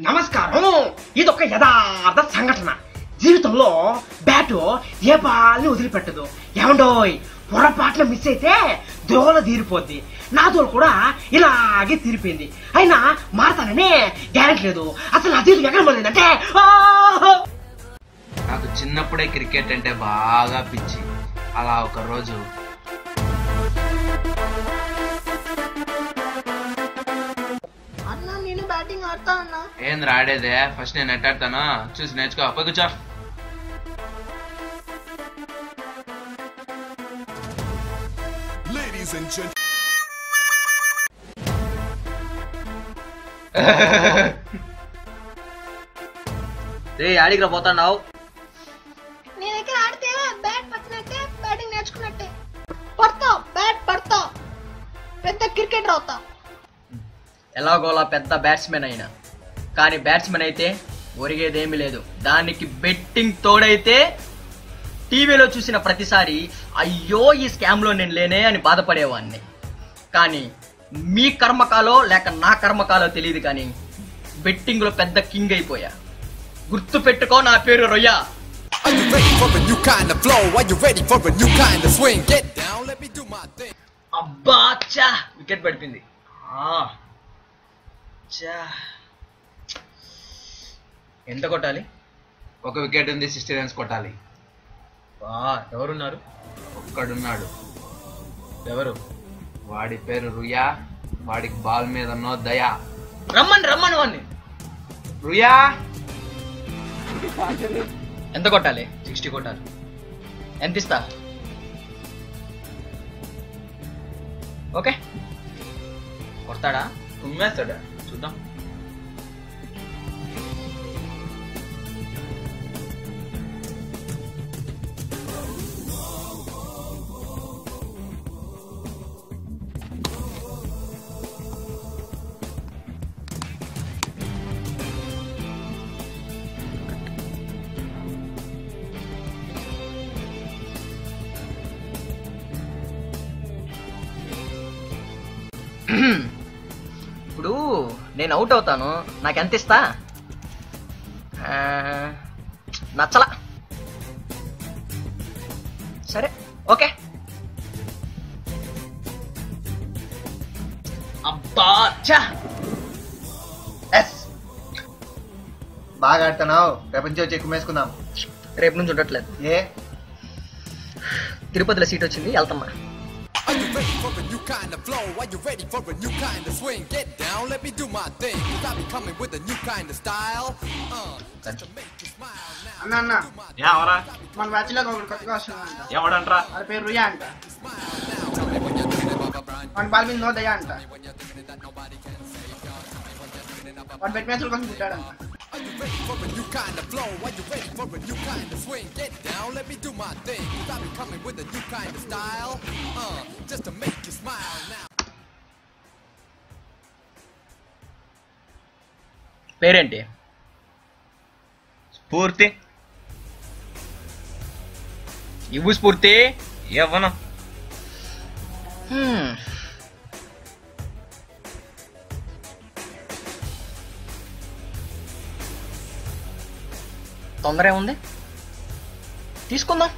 నమస్కారం. ఇదొక యథార్థ సంఘటన. జీవితంలో బ్యాటు ఏ బాల్ని వదిలిపెట్టదు. ఏమండోయ్, పొరపాట్ల మిస్ అయితే దోల తీరిపోద్ది. నా దోలు కూడా ఇలాగే తీరిపోయింది. అయినా మారతాననే గ్యారెంటీ లేదు. అసలు నా జీవితం ఎక్కడ మొదలైందంటే, నాకు చిన్నప్పుడే క్రికెట్ అంటే బాగా పిచ్చి. అలా ఒక రోజు నేను బ్యాటింగ్ ఆడతా అన్నా. ఏంద్ర ఆడేదే? ఫస్ట్ నేను ఎట్టాడతాను, చూసి నేర్చుకో. పోయి కూర్చో. ఆడికి పోతున్నావు? నీ దగ్గర ఆడితే బ్యాట్ పట్టినట్టే, బ్యాటింగ్ నేర్చుకున్నట్టే. పడతావు, బ్యాట్ పడతావు, పెద్ద క్రికెటర్ అవుతావు. ఎలాగోలా పెద్ద బ్యాట్స్మెన్ అయినా, కానీ బ్యాట్స్మెన్ అయితే ఒరిగేదేమీ లేదు. దానికి బెట్టింగ్ తోడైతే టీవీలో చూసిన ప్రతిసారి అయ్యో ఈ స్కామ్ లో నేను లేనే అని బాధపడేవాడిని. కానీ మీ కర్మకాలో లేక నా కర్మకాలో తెలియదు, కానీ బెట్టింగ్ లో పెద్ద కింగ్ అయిపోయా. గుర్తు పెట్టుకో, నా పేరు రొయ్య. అబ్బా చా, వికెట్ పడిపోయింది. ఎంత కొట్టాలి? ఒక వికెట్ ఉంది, 60 రన్స్ కొట్టాలి. ఎవరున్నారు? ఒక్కడున్నాడు. ఎవరు? వాడి పేరు రుయా. వాడికి బాల్ మీద నో దయా. రమ్మని వాడిని. రుయా, ఎంత కొట్టాలి? 60 కొట్టాలి. ఎంత ఇస్తా? ఓకే, కొడతాడా? కుమ్మేస్తాడా? చూద్దాం. ఇప్పుడు నేను అవుట్ అవుతాను, నాకెంత ఇస్తా? నచ్చలా. సరే, ఓకే. అబ్బా చా, బాగా ఆడుతున్నావు. ప్రపంచం వచ్చి ఎక్కువ వేసుకుందాం. రేపు నుంచి ఉండట్లేదు. ఏ? తిరుపతిలో సీట్ వచ్చింది, వెళ్తామా? అన్న ఎవరా? మన బ్యాచ్ లో ఒకటి కొత్తగా వస్తున్నాడంట. ఎవడంట్రా? అది పేరు రుయా అంట. మన బాల్ మీద నో దయా అంట. వాడు బెట్ మ్యాచ్ల కోసం పుట్టాడంట. పేరేంటి? స్ఫూర్తి. ఇవ్వు స్ఫూర్తి. యవ్వనం. తొందర ఏముంది, తీసుకుందాం.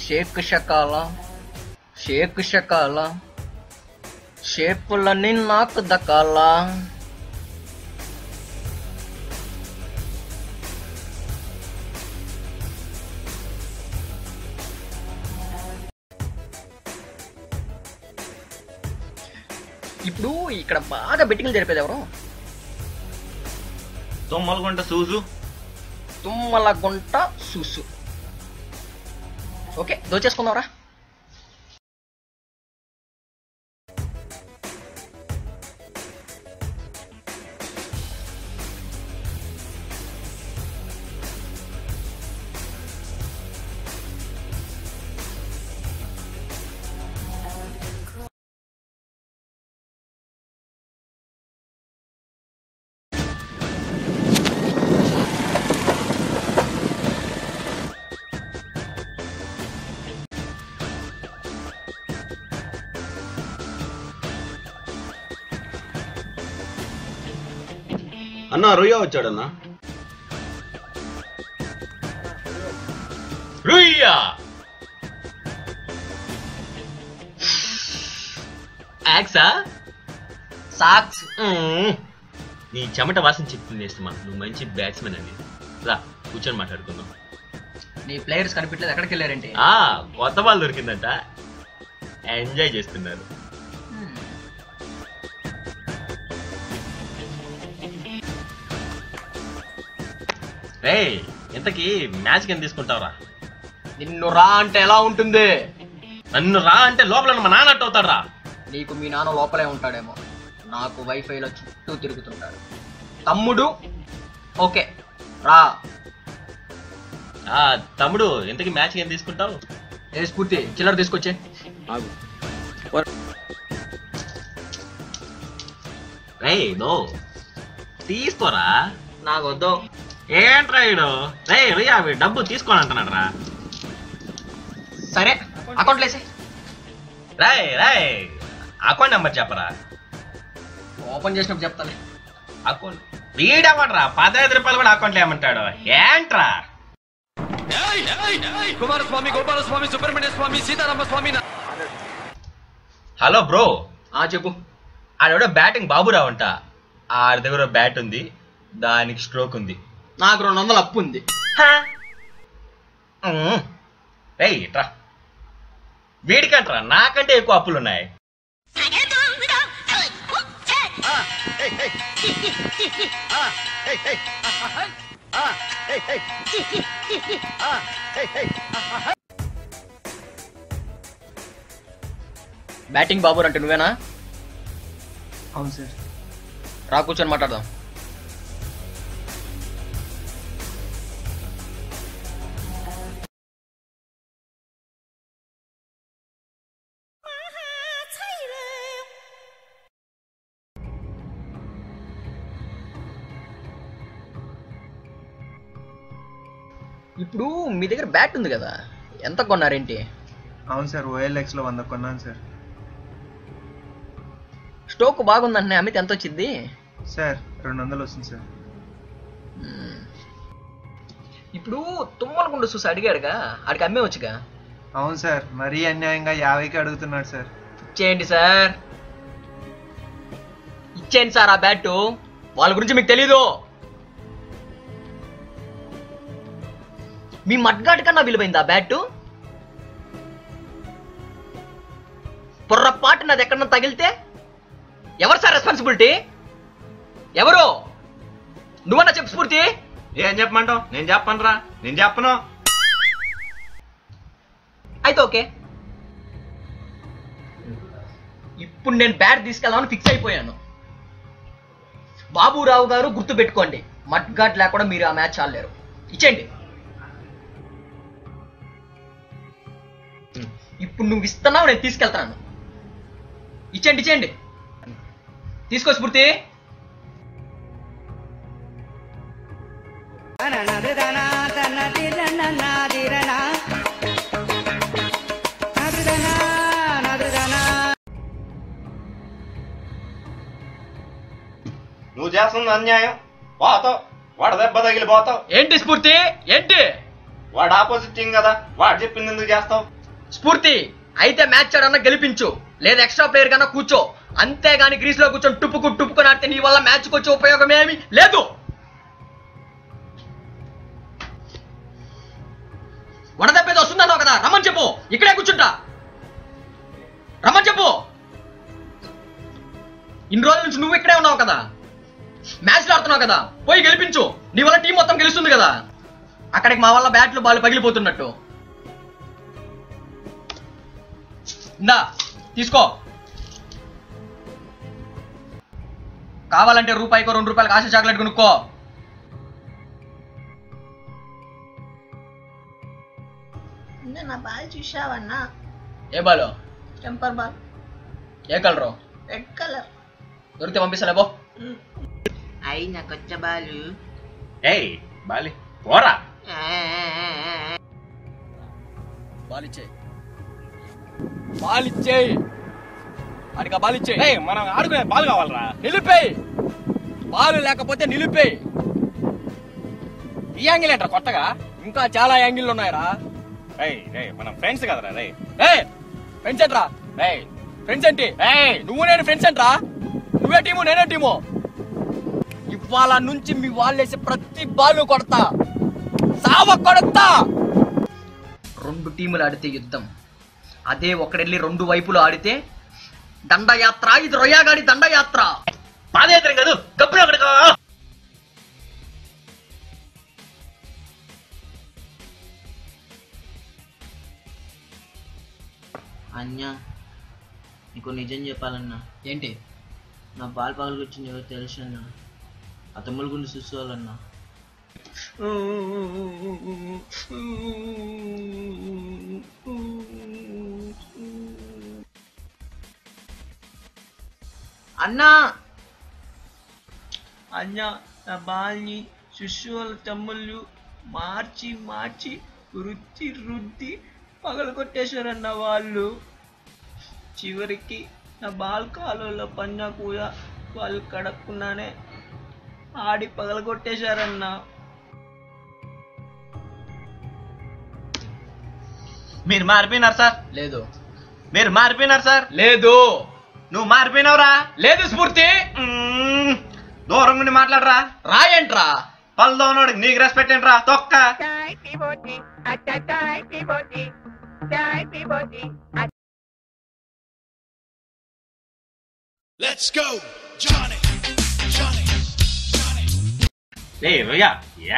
షేక్ షకాల, షేక్ షకాల, షేపులని నాకు దక్కాల. ఇప్పుడు ఇక్కడ బాగా బెట్టింగ్లు జరిపేది ఎవరు? తొమ్మలగుంట సూసు. తుమ్మలగుంట సూసు. ఓకే, దోచేసుకుందాంరా. అన్నా రొయ్య వచ్చాడన్నా. రుయ్యా యాక్సా సాక్స్ నీ చెమట వాసన చెప్తుంది వేస్తామా, నువ్వు మంచి బ్యాట్స్మెన్ అండి. రా కూర్చొని మాట్లాడుకుందాం. నీ ప్లేయర్స్ కనిపించలేదు, ఎక్కడికి వెళ్ళారంటే? కొత్త బాల్ దొరికిందంట, ఎంజాయ్ చేస్తున్నారు. రే ఇంతకీ మ్యాచ్ కింద తీసుకుంటావురా? నిన్ను రా అంటే ఎలా ఉంటుంది? నన్ను రా అంటే లోపల మా నాన్న అట్టు అవుతాడు రా. నీకు మీ నాన్న లోపలే ఉంటాడేమో, నాకు వైఫైలో చుట్టూ తిరుగుతుంటాడు. తమ్ముడు ఓకే రా. తమ్ముడు ఇంతకీ మ్యాచ్ కింద తీసుకుంటావు? ఏ స్ఫూర్తి చిల్లర తీసుకొచ్చే. రే నో తీసుకోరా. నాకు వద్దు. ఏంట్రా వీడు? రే రియా డబ్బు తీసుకోని అంటున్నాడు రా. సరే అకౌంట్లో వేసే. రే రే అకౌంట్ నెంబర్ చెప్పరా. ఓపెన్ చేసినప్పుడు చెప్తాను. అకౌంట్ వీడమంటరా 15 రూపాయలు కూడా అకౌంట్లో ఏమంటాడు ఏంట్రా? కుమారస్వామి, గోపాలస్వామి, సుబ్రహ్మణ్య స్వామి, సీతారామస్వామి. Hello bro. చెప్పు. ఆడెవడో బ్యాటింగ్ బాబురావు అంట, ఆడి దగ్గర బ్యాట్ ఉంది, దానికి స్ట్రోక్ ఉంది. నాకు 200 అప్పు ఉంది. ఇట్రా వీడికంటరా నాకంటే ఎక్కువ అప్పులు ఉన్నాయి. బ్యాటింగ్ బాబు అంటే నువ్వేనా? అవును సార్. రా కూర్చొని మాట్లాడదాం. ఇప్పుడు మీ దగ్గర బ్యాట్ ఉంది కదా, ఎంత కొన్నారేంటి? అవును సార్, OLX లో 100 కొన్నాను సార్. స్టోక్ బాగుందంటే అమ్మితే ఎంత వచ్చింది? సార్ 200 వస్తుంది సార్. ఇప్పుడు తుమ్మలగుండు చూసి అడిగాడుగా, ఆడికి అమ్మేవచ్చుగా. అవును సార్, మరీ అన్యాయంగా 50కి అడుగుతున్నాడు సార్. ఇచ్చేయండి సార్, ఇచ్చేయండి సార్. ఆ బ్యాట్ వాళ్ళ గురించి మీకు తెలీదు. మీ మడ్గాడి కన్నా విలువైంది ఆ బ్యాట్. పొర్రపాటు నాది ఎక్కడన్నా తగిలితే ఎవరు సార్ రెస్పాన్సిబిలిటీ? ఎవరు? నువ్వన్నా చెప్పు స్ఫూర్తి. ఏం చెప్పమంటావు? నేను చెప్పనురా. నేను చెప్పను. అయితే ఓకే, ఇప్పుడు నేను బ్యాట్ తీసుకెళ్దామని ఫిక్స్ అయిపోయాను. బాబురావు గారు గుర్తు పెట్టుకోండి, మడ్గాడ్ లేకుండా మీరు ఆ మ్యాచ్ ఆడలేరు. ఇచ్చేయండి. ఇప్పుడు నువ్వు ఇస్తున్నావు, నేను తీసుకెళ్తాను. ఇచ్చేయండి ఇచ్చేయండి. తీసుకో స్ఫూర్తి. నువ్వు చేస్తుంది అన్యాయం. పోతావు, వాడు దెబ్బ తగిలిపోతావు. ఏంటి స్ఫూర్తి? ఏంటి? వాడు ఆపోజిట్ టీం కదా, వాడు చెప్పింది ఎందుకు చేస్తావు? స్ఫూర్తి అయితే మ్యాచ్ ఆడన్నా గెలిపించు, లేదా ఎక్స్ట్రా ప్లేయర్ కన్నా కూర్చో. అంతేగాని గ్రీస్ లో కూర్చొని టుప్పుకొని ఆడితే నీ వల్ల మ్యాచ్ కి వచ్చే ఉపయోగం ఏమీ లేదు. వడదెబ్బేది వస్తుందన్నావు కదా, రమ్మని చెప్పు. ఇక్కడే కూర్చుంటా, రమ్మని చెప్పు. ఇన్ని రోజుల నుంచి నువ్వు ఇక్కడే ఉన్నావు కదా, మ్యాచ్లు ఆడుతున్నావు కదా, పోయి గెలిపించు. నీ వల్ల టీం మొత్తం గెలుస్తుంది కదా. అక్కడికి మా వల్ల బ్యాట్లు బాల్ పగిలిపోతున్నట్టు. ఇందా తీసుకో. కావాలంటే రూపాయికో 2 రూపాయలకు ఆశ చాక్లెట్ కొనుక్కో. నా బాల్ చూసావన్నా? ఏ బాలు? Temper ball. ఏ కలరు? Red colour. దొరికితే పంపిస్తాలే బో. అయి నాకు వచ్చే బాలు. ఏయ్ బాలి పోరా. బాలిచ్చే బాలిచ్చే అడిగా బాలిచ్చే. మనం ఆడుకునే బాల్ కావాలరా. వెళ్ళిపోయి బాల్ లేకపోతే నిలిపే. ఈ యాంగిల్ ఏంట్రా కొత్తగా? ఇంకా చాలా యాంగిల్ ఉన్నాయరా. మనం ఫ్రెండ్స్ కదరా. ఫ్రెండ్స్ ఏంట్రా? ఫ్రెండ్స్ ఏంటి? నువ్వు నేను ఫ్రెండ్స్ ఏంట్రా? నువ్వే టీము నేనే టీము. ఇవాళ నుంచి మీ వాళ్ళు వేసే ప్రతి బాల్ కొడతా, సావ కొడతా. 2 టీములు ఆడితే యుద్ధం, అదే ఒకడెళ్ళి 2 వైపులు ఆడితే దండయాత్ర. ఇది రొయ్యగాడి దండయాత్ర. పాదయాత్ర కాదు, గప్పుడు అక్కడికి. అన్య నీకు నిజం చెప్పాలన్నా. ఏంటి? నా బాల్ పగలకొచ్చింది ఎవరు తెలుసు అన్న. ఆ తమ్ముల గురించి చూసుకోవాలన్నా. అన్నా అన్య నా బాల్ని శిశు వాళ్ళ తమ్ముళ్ళు మార్చి మార్చి రుద్ది పగలు కొట్టేశారన్న వాళ్ళు. చివరికి నా బాల్ కాలువలో పన్నా కూడా వాళ్ళు కడక్కున్నానే ఆడి పగలు కొట్టేశారన్న. మీరు మారిపోయినారు సార్. లేదు. మీరు మారిపోయినారు సార్. లేదు. నువ్వు మారిపోయినావురా. లేదు స్ఫూర్తి. దూరం నుండి మాట్లాడరా. రాయంట్రా. పల్దోనోడికి నీకు రెస్పెక్ట్ ఏంట్రా తొక్క. రొయ్య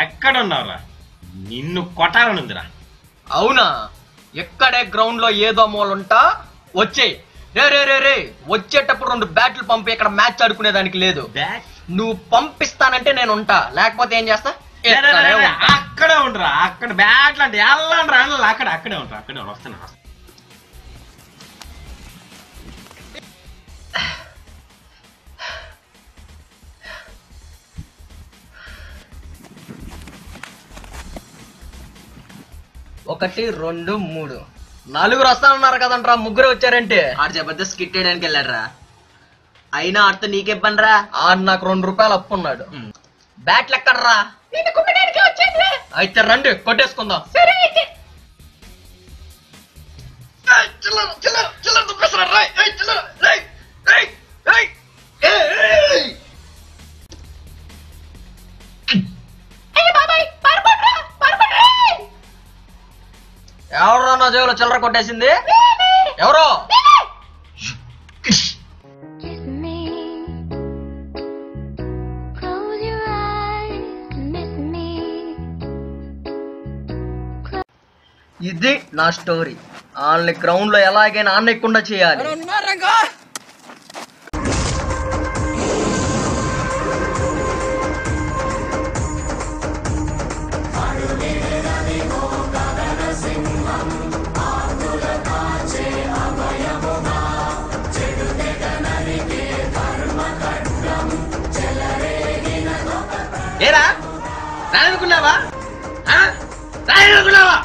ఎక్కడ ఉన్నావురా? నిన్ను కొట్టాలనుందిరా. అవునా? ఎక్కడే గ్రౌండ్ లో ఏదో మూలంటా వచ్చేయి. రే వచ్చేటప్పుడు 2 బ్యాట్లు పంపి ఇక్కడ మ్యాచ్ ఆడుకునేదానికి లేదు. నువ్వు పంపిస్తానంటే నేను ఉంటా, లేకపోతే ఏం చేస్తా? అక్కడే ఉండరా. అక్కడ బ్యాట్లు అంటే వెళ్ళండి అక్కడే ఉంటారా. అక్కడే వస్తున్నా. ఒకటి 2 3 4 వస్తానన్నారు కదంట్రా. 3 వచ్చారంటే ఆడు జబర్దస్త్ స్కిట్ వేయడానికి వెళ్ళాడరా. అయినా ఆడితే నీకే పనిరా. ఆడు నాకు 2 రూపాయలు అప్పు ఉన్నాడు. బ్యాట్లు ఎక్కడరా? అయితే రండి కొట్టేసుకుందాం. ఎవరో నా జేబులో చిల్లర కొట్టేసింది? ఎవరో? ఇది నా స్టోరీ. వాళ్ళని గ్రౌండ్ లో ఎలాగైనా ఆడకుండా చేయాలి. ఏరా రానుకున్నావా? రానుకున్నావా?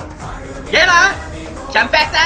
ఏరా చంపేస్తా.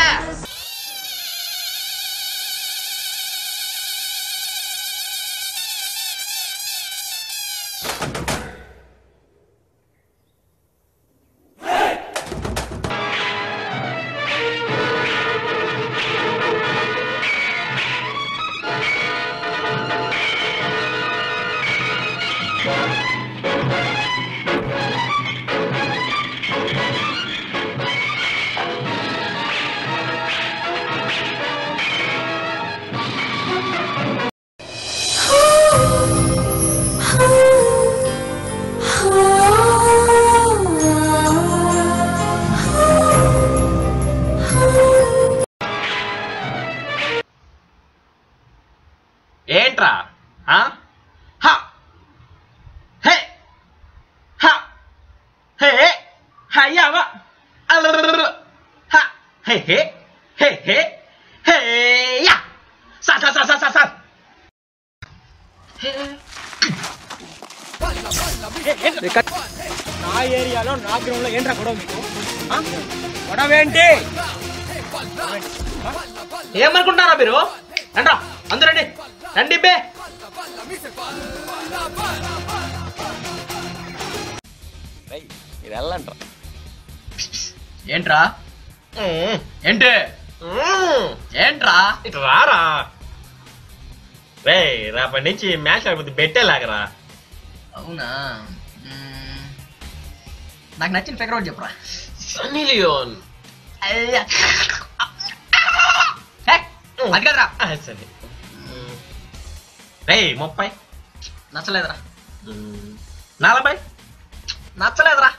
ఏంట్రా? అయ్యావా? నా ఏరియాలో నా గ్రౌండ్ లో ఏంట్రా గొడవ మీకు? గొడవ ఏంటి? ఏమనుకుంటారా మీరు? రండ్రా అందరూ రండి. రండి బే. ఇది వెళ్ళంట్రా. ఏంట్రా ఏంటి ఏంట్రా ఇటు రారా రే రేపటి నుంచి మ్యాచ్ ఆడిపోతే బెట్టేలాగరా. అవునా నాకు నచ్చిన ఫిగర్ ఒకటి చెప్పరా. Sunny Leone. అది కదరా. సరే రే 30. నచ్చలేదురా. 40. నచ్చలేదురా.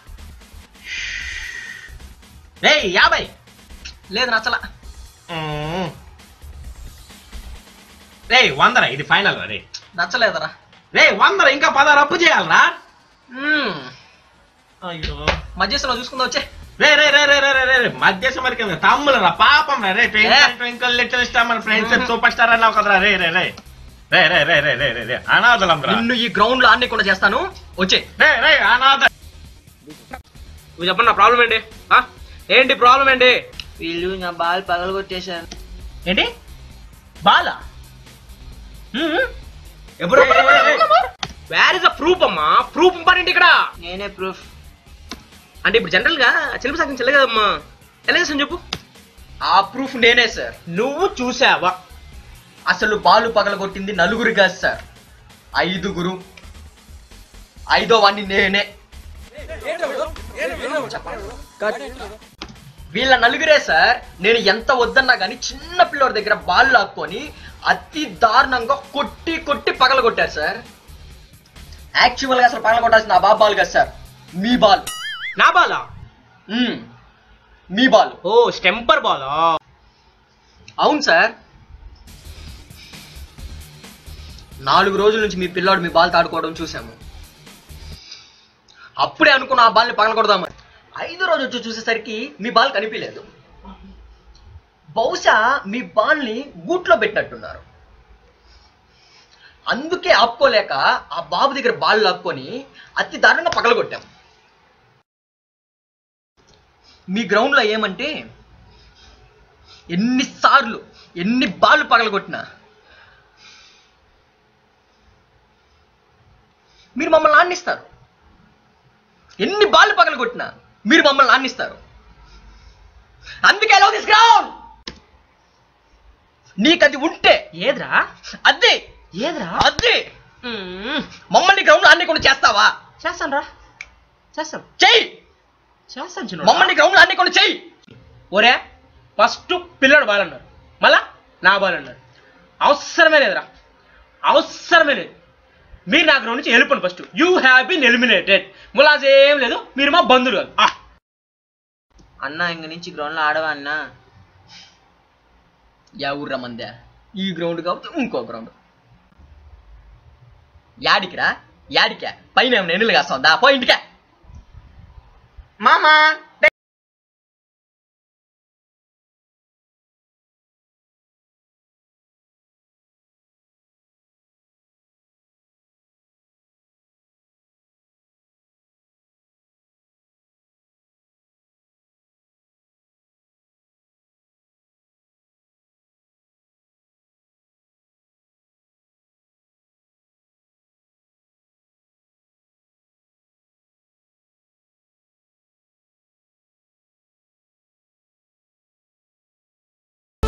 రే 50. లేదు నచ్చలా. రే 100. ఇది ఫైనల్ రే. నచ్చలేదురా. రే 100 ఇంకా 10 అప్పు చేయాలరా. అయ్యో మధ్యలో చూసుకుందా వచ్చే. రే రే రే రే రే రే రే మధ్యసం వరకు తమ్ములరా పాపం రే. ట్వింకిల్ లిటిల్ స్టార్ మన ఫ్రెండ్స్ సూపర్ స్టార్ అన్నావు కదరా. రే రే రే రే రే రే రే రే రే రే అనాథలం రా. నిన్ను ఈ గ్రౌండ్ లో ఆడకుండా చేస్తాను వచ్చే. రే రే అనాథ. నువ్వు చెప్పండి నా ప్రాబ్లం ఏంటి? ఏంటి ప్రాబ్లం ఏంటి? వీళ్ళు నా బాల్ పగలగొట్టేశాను. ఏంటి బాలా? ఎప్పుడు వేర్ ఇస్ ద ప్రూఫ్ అమ్మా? ప్రూఫ్ ఇంపార్టెంట్ ఇక్కడ. నేనే ప్రూఫ్. అంటే ఇప్పుడు జనరల్ గా చెలుపు సాగిన చెల్లె కదమ్మా, ఎలా చేస్తాను చెప్పు. ఆ ప్రూఫ్ నేనే సార్. నువ్వు చూసావా? అసలు బాలు పగలగొట్టింది 4 కాదు సార్, 5. 5వ వాడిని నేనే. వీళ్ళ 4 సార్. నేను ఎంత వద్దన్నా గానీ చిన్న పిల్లోడి దగ్గర బాల్ లాక్కొని అతి దారుణంగా కొట్టి కొట్టి పగలగొట్టారు సార్. యాక్చువల్ గా అసలు పగలగొట్టాల్సిన ఆ బాల్ కాదు సార్, మీ బాల్. నా బాలా? మీ బాల్. ఓ స్టెంపర్ బాలా? అవును సార్. 4 రోజుల నుంచి మీ పిల్లాడు మీ బాల్ తాడుకోవడం చూసాము. అప్పుడే అనుకున్న ఆ బాల్ని పగలగొడదామని. 5వ రోజు వచ్చి చూసేసరికి మీ బాల్ కనిపించలేదు. బహుశా మీ బాల్ని గూట్లో పెట్టినట్టున్నారు. అందుకే ఆపుకోలేక ఆ బాబు దగ్గర బాల్ లాక్కొని అతి దారుణంగా పగలగొట్టాం. మీ గ్రౌండ్ లో ఏమంటే ఎన్నిసార్లు ఎన్ని బాళ్ళు పగలగొట్టినా మీరు మమ్మల్ని ఆడిస్తారు. ఎన్ని బాళ్ళు పగలగొట్టినా మీరు మమ్మల్ని ఆడిస్తారు. అందుకే లవ్ దిస్ గ్రౌండ్. నీకది ఉంటే ఏద్రా? అదే ఏద్రా? అదే మమ్మల్ని గ్రౌండ్ లో ఆడకుండా చేస్తావా? చేస్తాను రా, చేస్తాను చెయ్యి. చేస్తాను చిన్న. మమ్మల్ని గ్రౌండ్ లో ఆడకుండా చెయ్యి. ఒరే ఫస్ట్ పిల్లడు బాల్ అన్నారు, మళ్ళా నా బాల్ అన్నారు. అవసరమే లేదురా, అవసరమే లేదు. మీరు నా గ్రౌండ్ నుంచి వెళ్ళిపోండి. First you have been eliminated. ములాజ్ ఏం లేదు, మీరు మా బంధువులు కాదు. అన్నా ఇంక నుంచి గ్రౌండ్ లో ఆడవా అన్నా? యా ఊర్రా మందే? ఈ గ్రౌండ్ కాబట్టి ఇంకో గ్రౌండ్. యాడికిరా? యాడికా? పైన ఏమైనా ఎన్నులు కాస్తాం దా పో ఇంటికా. మామా